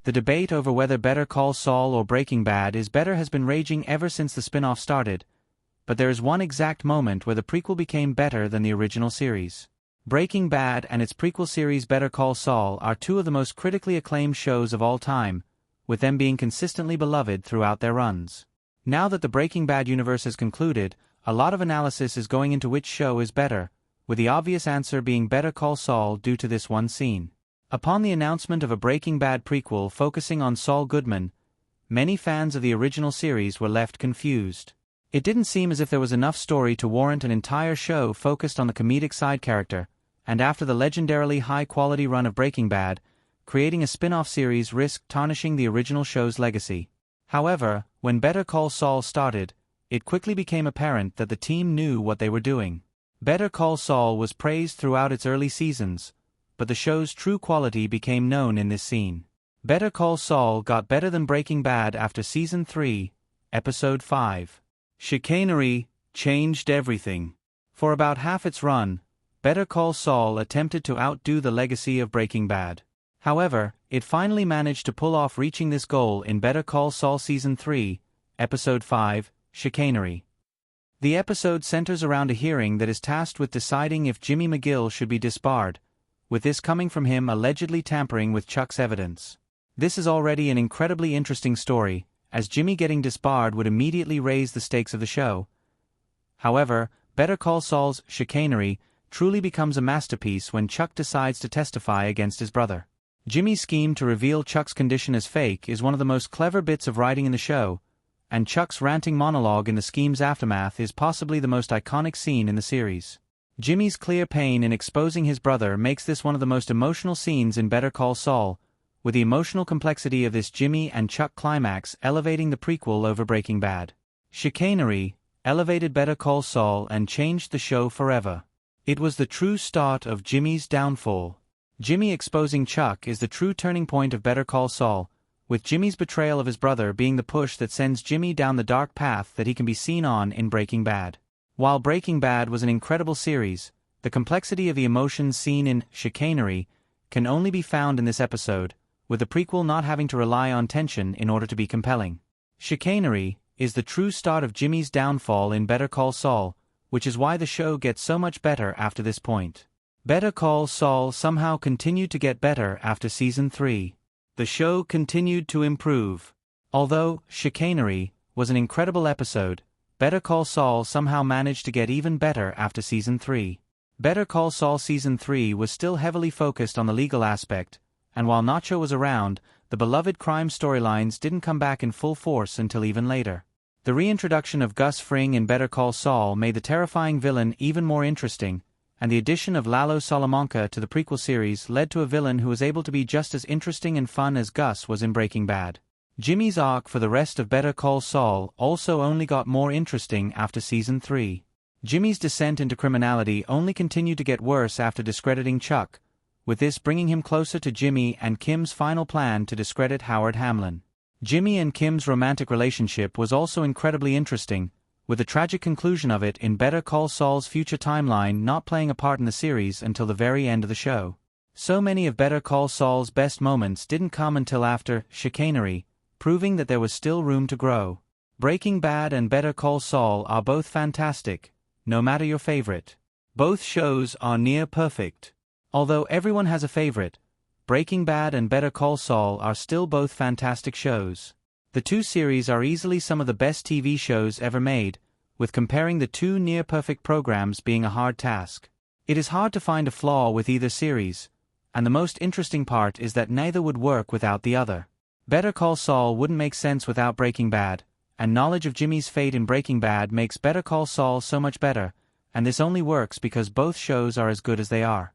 The debate over whether Better Call Saul or Breaking Bad is better has been raging ever since the spin-off started, but there is one exact moment where the prequel became better than the original series. Breaking Bad and its prequel series Better Call Saul are two of the most critically acclaimed shows of all time, with them being consistently beloved throughout their runs. Now that the Breaking Bad universe has concluded, a lot of analysis is going into which show is better, with the obvious answer being Better Call Saul due to this one scene. Upon the announcement of a Breaking Bad prequel focusing on Saul Goodman, many fans of the original series were left confused. It didn't seem as if there was enough story to warrant an entire show focused on the comedic side character, and after the legendarily high-quality run of Breaking Bad, creating a spin-off series risked tarnishing the original show's legacy. However, when Better Call Saul started, it quickly became apparent that the team knew what they were doing. Better Call Saul was praised throughout its early seasons, but the show's true quality became known in this scene. Better Call Saul got better than Breaking Bad after Season 3, Episode 5. Chicanery changed everything. For about half its run, Better Call Saul attempted to outdo the legacy of Breaking Bad. However, it finally managed to pull off reaching this goal in Better Call Saul Season 3, Episode 5, Chicanery. The episode centers around a hearing that is tasked with deciding if Jimmy McGill should be disbarred, with this coming from him allegedly tampering with Chuck's evidence. This is already an incredibly interesting story, as Jimmy getting disbarred would immediately raise the stakes of the show. However, Better Call Saul's Chicanery truly becomes a masterpiece when Chuck decides to testify against his brother. Jimmy's scheme to reveal Chuck's condition as fake is one of the most clever bits of writing in the show, and Chuck's ranting monologue in the scheme's aftermath is possibly the most iconic scene in the series. Jimmy's clear pain in exposing his brother makes this one of the most emotional scenes in Better Call Saul, with the emotional complexity of this Jimmy and Chuck climax elevating the prequel over Breaking Bad. Chicanery elevated Better Call Saul and changed the show forever. It was the true start of Jimmy's downfall. Jimmy exposing Chuck is the true turning point of Better Call Saul, with Jimmy's betrayal of his brother being the push that sends Jimmy down the dark path that he can be seen on in Breaking Bad. While Breaking Bad was an incredible series, the complexity of the emotions seen in Chicanery can only be found in this episode, with the prequel not having to rely on tension in order to be compelling. Chicanery is the true start of Jimmy's downfall in Better Call Saul, which is why the show gets so much better after this point. Better Call Saul somehow continued to get better after Season 3. The show continued to improve. Although Chicanery was an incredible episode, Better Call Saul somehow managed to get even better after Season 3. Better Call Saul Season 3 was still heavily focused on the legal aspect, and while Nacho was around, the beloved crime storylines didn't come back in full force until even later. The reintroduction of Gus Fring in Better Call Saul made the terrifying villain even more interesting, and the addition of Lalo Salamanca to the prequel series led to a villain who was able to be just as interesting and fun as Gus was in Breaking Bad. Jimmy's arc for the rest of Better Call Saul also only got more interesting after Season 3. Jimmy's descent into criminality only continued to get worse after discrediting Chuck, with this bringing him closer to Jimmy and Kim's final plan to discredit Howard Hamlin. Jimmy and Kim's romantic relationship was also incredibly interesting, with the tragic conclusion of it in Better Call Saul's future timeline not playing a part in the series until the very end of the show. So many of Better Call Saul's best moments didn't come until after Chicanery, proving that there was still room to grow. Breaking Bad and Better Call Saul are both fantastic, no matter your favorite. Both shows are near perfect. Although everyone has a favorite, Breaking Bad and Better Call Saul are still both fantastic shows. The two series are easily some of the best TV shows ever made, with comparing the two near-perfect programs being a hard task. It is hard to find a flaw with either series, and the most interesting part is that neither would work without the other. Better Call Saul wouldn't make sense without Breaking Bad, and knowledge of Jimmy's fate in Breaking Bad makes Better Call Saul so much better, and this only works because both shows are as good as they are.